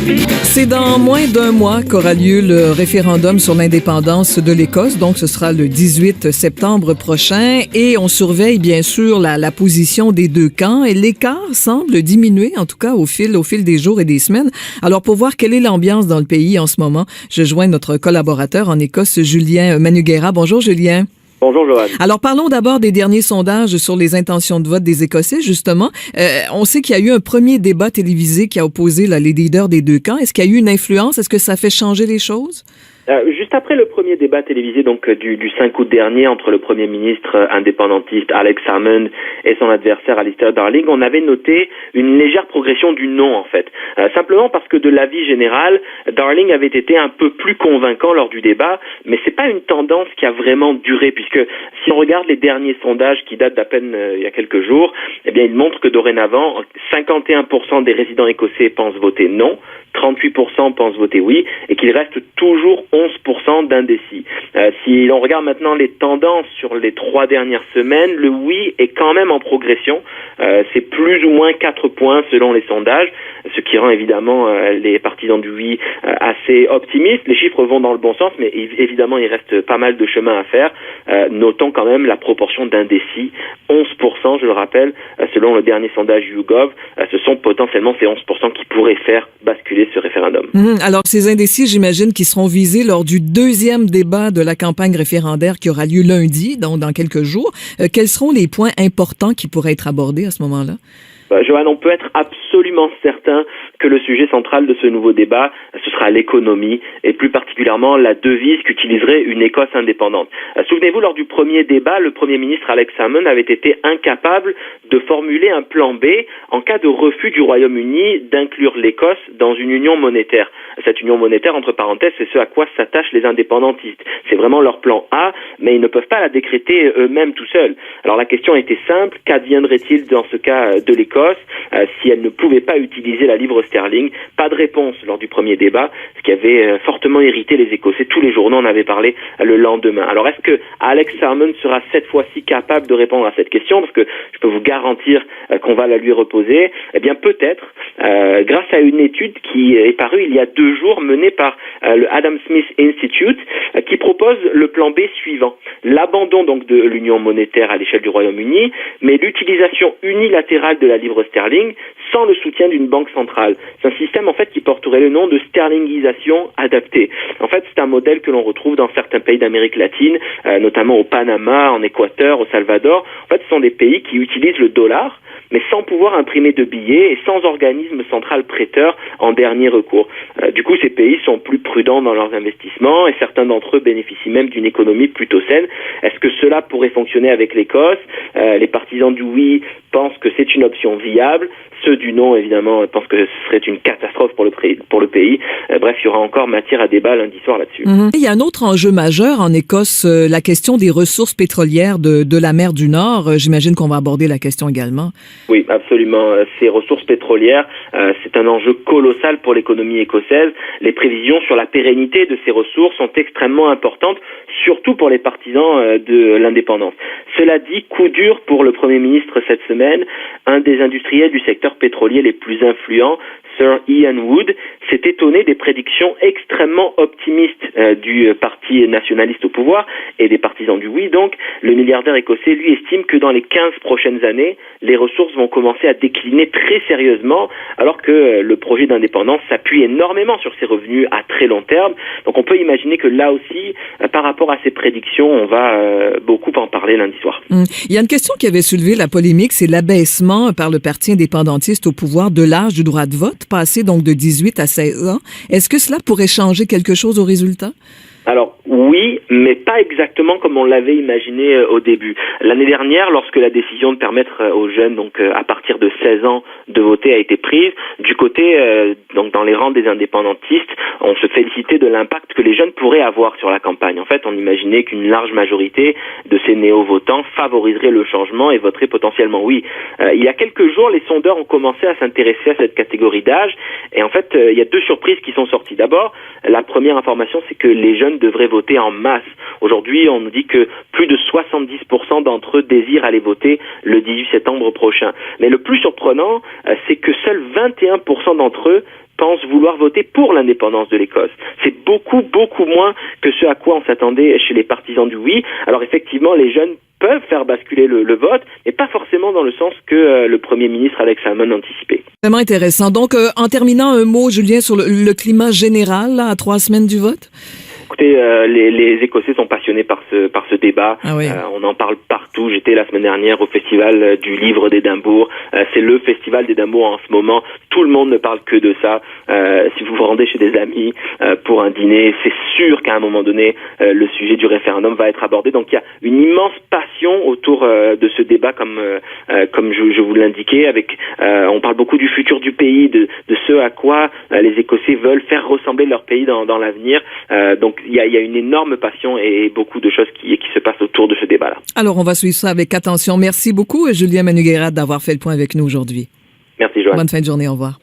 C'est dans moins d'un mois qu'aura lieu le référendum sur l'indépendance de l'Écosse. Donc, ce sera le 18 septembre prochain. Et on surveille, bien sûr, la position des deux camps. Et l'écart semble diminuer, en tout cas, au fil des jours et des semaines. Alors, pour voir quelle est l'ambiance dans le pays en ce moment, je joins notre collaborateur en Écosse, Julien Manuguera. Bonjour, Julien. Bonjour, Joanne. Alors, parlons d'abord des derniers sondages sur les intentions de vote des Écossais, justement. On sait qu'il y a eu un premier débat télévisé qui a opposé les leaders des deux camps. Est-ce qu'il y a eu une influence? Est-ce que ça fait changer les choses? Juste après le premier débat télévisé du 5 août dernier entre le Premier ministre indépendantiste Alex Salmond et son adversaire Alistair Darling, on avait noté une légère progression du non en fait. Simplement parce que de l'avis général, Darling avait été un peu plus convaincant lors du débat, mais c'est pas une tendance qui a vraiment duré puisque si on regarde les derniers sondages qui datent d'à peine il y a quelques jours, eh bien ils montrent que dorénavant 51% des résidents écossais pensent voter non, 38% pensent voter oui, et qu'il reste toujours 11% d'indécis. Si l'on regarde maintenant les tendances sur les 3 dernières semaines, le oui est quand même en progression. C'est plus ou moins 4 points selon les sondages, ce qui rend évidemment les partisans du oui assez optimistes. Les chiffres vont dans le bon sens, mais évidemment il reste pas mal de chemin à faire. Notons quand même la proportion d'indécis, 11%, je le rappelle, selon le dernier sondage YouGov. Ce sont potentiellement ces 11% qui pourraient faire basculer ce référendum. Alors, ces indécis, j'imagine, qui seront visés lors du deuxième débat de la campagne référendaire qui aura lieu lundi, donc dans quelques jours. Quels seront les points importants qui pourraient être abordés à ce moment-là? Joanne, on peut être absolument certain que le sujet central de ce nouveau débat, ce sera l'économie et plus particulièrement la devise qu'utiliserait une Écosse indépendante. Souvenez-vous, lors du premier débat, le Premier ministre Alex Salmond avait été incapable de formuler un plan B en cas de refus du Royaume-Uni d'inclure l'Écosse dans une union monétaire. Cette union monétaire, entre parenthèses, c'est ce à quoi s'attachent les indépendantistes. C'est vraiment leur plan A, mais ils ne peuvent pas la décréter eux-mêmes tout seuls. Alors la question était simple, qu'adviendrait-il dans ce cas de l'Écosse si elle ne pouvait pas utiliser la livre sterling? Pas de réponse lors du premier débat, ce qui avait fortement irrité les Écossais. Tous les journaux en avaient parlé le lendemain. Alors est-ce que Alex Salmond sera cette fois-ci capable de répondre à cette question? Parce que je peux vous garantir qu'on va la lui reposer. Eh bien peut-être, grâce à une étude qui est parue il y a 2 jours, menée par le Adam Smith Institute, qui propose le plan B suivant. L'abandon donc de l'union monétaire à l'échelle du Royaume-Uni, mais l'utilisation unilatérale de la livre sterling sans le soutien d'une banque centrale. C'est un système en fait qui porterait le nom de sterlingisation adaptée. En fait, c'est un modèle que l'on retrouve dans certains pays d'Amérique latine, notamment au Panama, en Équateur, au Salvador. En fait, ce sont des pays qui utilisent le dollar, mais sans pouvoir imprimer de billets et sans organisme central prêteur en dernier recours. Du coup, ces pays sont plus prudents dans leurs investissements et certains d'entre eux bénéficient même d'une économie plutôt saine. Est-ce que cela pourrait fonctionner avec l'Écosse? Les partisans du oui pensent que c'est une option viable. Ceux du non, évidemment, pensent que ce serait une catastrophe pour le pays. Bref, il y aura encore matière à débat lundi soir là-dessus. Il y a un autre enjeu majeur en Écosse, la question des ressources pétrolières de la mer du Nord. J'imagine qu'on va aborder la question également. Oui, absolument. Ces ressources pétrolières, c'est un enjeu colossal pour l'économie écossaise. Les prévisions sur la pérennité de ces ressources sont extrêmement importantes, surtout pour les partisans de l'indépendance. Cela dit, coup dur pour le Premier ministre cette semaine. Un des industriels du secteur pétrolier les plus influents, Sir Ian Wood, s'est étonné des prédictions extrêmement optimistes du parti nationaliste au pouvoir et des partisans du oui. Donc, le milliardaire écossais, lui, estime que dans les 15 prochaines années, les ressources vont commencer à décliner très sérieusement, alors que le projet d'indépendance s'appuie énormément sur ses revenus à très long terme. Donc, on peut imaginer que là aussi, par rapport à ces prédictions, on va beaucoup en parler lundi soir. Il y a une question qui avait soulevé la polémique, c'est l'abaissement par le parti indépendantiste au pouvoir de l'âge du droit de vote, passé donc de 18 à 16 ans. Est-ce que cela pourrait changer quelque chose au résultat? Alors oui, mais pas exactement comme on l'avait imaginé au début. L'année dernière, lorsque la décision de permettre aux jeunes, donc à partir de 16 ans, de voter a été prise, du côté, donc dans les rangs des indépendantistes, on se félicitait de l'impact que les jeunes pourraient avoir sur la campagne. En fait, on imaginait qu'une large majorité de ces néo-votants favoriserait le changement et voterait potentiellement oui. Il y a quelques jours, les sondeurs ont commencé à s'intéresser à cette catégorie d'âge et en fait, il y a 2 surprises qui sont sorties. D'abord, la première information, c'est que les jeunes devraient voter en masse. Aujourd'hui, on nous dit que plus de 70% d'entre eux désirent aller voter le 18 septembre prochain. Mais le plus surprenant, c'est que seuls 21% d'entre eux pense, vouloir voter pour l'indépendance de l'Écosse. C'est beaucoup, beaucoup moins que ce à quoi on s'attendait chez les partisans du oui. Alors effectivement, les jeunes peuvent faire basculer le vote, mais pas forcément dans le sens que le Premier ministre Alex Salmond anticipait. Vraiment intéressant. Donc, en terminant, un mot, Julien, sur le climat général là, à 3 semaines du vote? Écoutez, les Écossais sont passionnés par ce débat. Ah oui. On en parle partout. J'étais la semaine dernière au festival du livre d'Édimbourg. C'est le festival d'Édimbourg en ce moment. Tout le monde ne parle que de ça. Si vous vous rendez chez des amis pour un dîner, c'est sûr qu'à un moment donné, le sujet du référendum va être abordé. Donc il y a une immense passion autour de ce débat, comme je vous l'indiquais. On parle beaucoup du futur du pays, de ce à quoi les Écossais veulent faire ressembler leur pays dans l'avenir. Donc il y a une énorme passion et beaucoup de choses qui se passent autour de ce débat-là. Alors, on va suivre ça avec attention. Merci beaucoup, Julien Manugera, d'avoir fait le point avec nous aujourd'hui. Merci, Joanne. Bonne fin de journée. Au revoir.